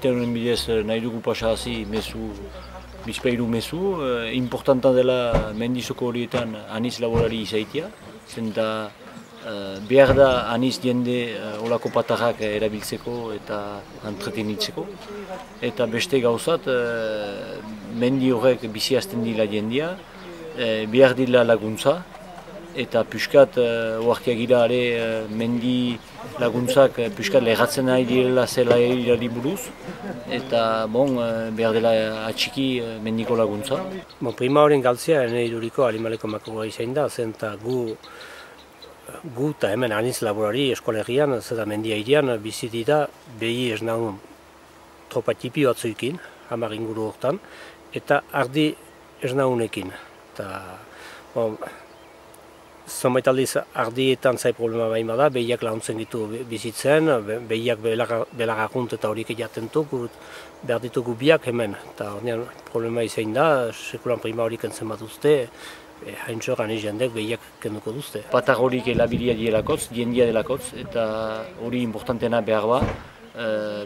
sistemaren bidez nahi dugu pasahazi bizpairu mezu. Importanta dela mendizoko horietan aniz laborari izaitia, zenta behar da aniz jende olako patarrak erabiltzeko eta entretenitzeko. Eta beste gauzat, mendi horrek bizi hasten dila jendea, behar dila laguntza, eta piskat oartiagira ere mendi laguntzak piskat lehatzen nahi direla zela irari buruz, eta behar dela atxiki mendiko laguntza. Prima horien galtzea ene iduriko animaleko makoa izan da, zen eta gu eta hemen aniz laborari eskolegian, zeta mendia irian, biziti da, behi ez nahun tropa tipi batzuekin, 10 inguru hortan, eta ardi ez nahunekin. Zonbait aldiz ardietan zai problema baima da, behiak launtzen ditu bizitzen, behiak belagakunt eta horik ejaten duk, behar ditugu biak hemen. Eta horrean problema izan da, sekulan prima horik entzen bat duzte, haintxo gani jendek behiak kenduko duzte. Patar horik elabilia dielakotz, jendia delakotz, eta hori importantena behar ba.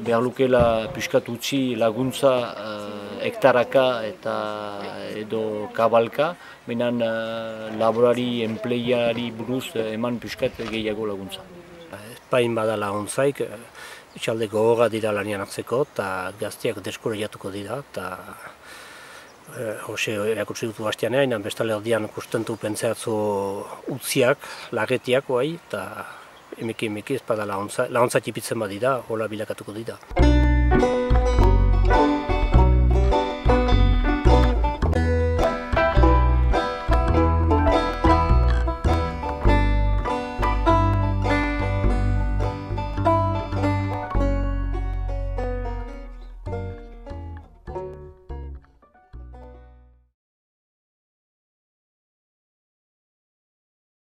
Behar lukela piskat utzi laguntza hektaraka eta edo kabalka, benan laborari, enpleiari buruz eman piskat gehiago laguntza. Espain bada laguntzaik, itxalde gogorra dira lanian hartzeko eta gazteak deskurriatuko dira. Hose erakutsi dutu bastianean, bestale erdian kustentu pentseatzu utziak, lagetiak eta emeki ez bada laguntza tipitzen badira, hola bilakatuko dira.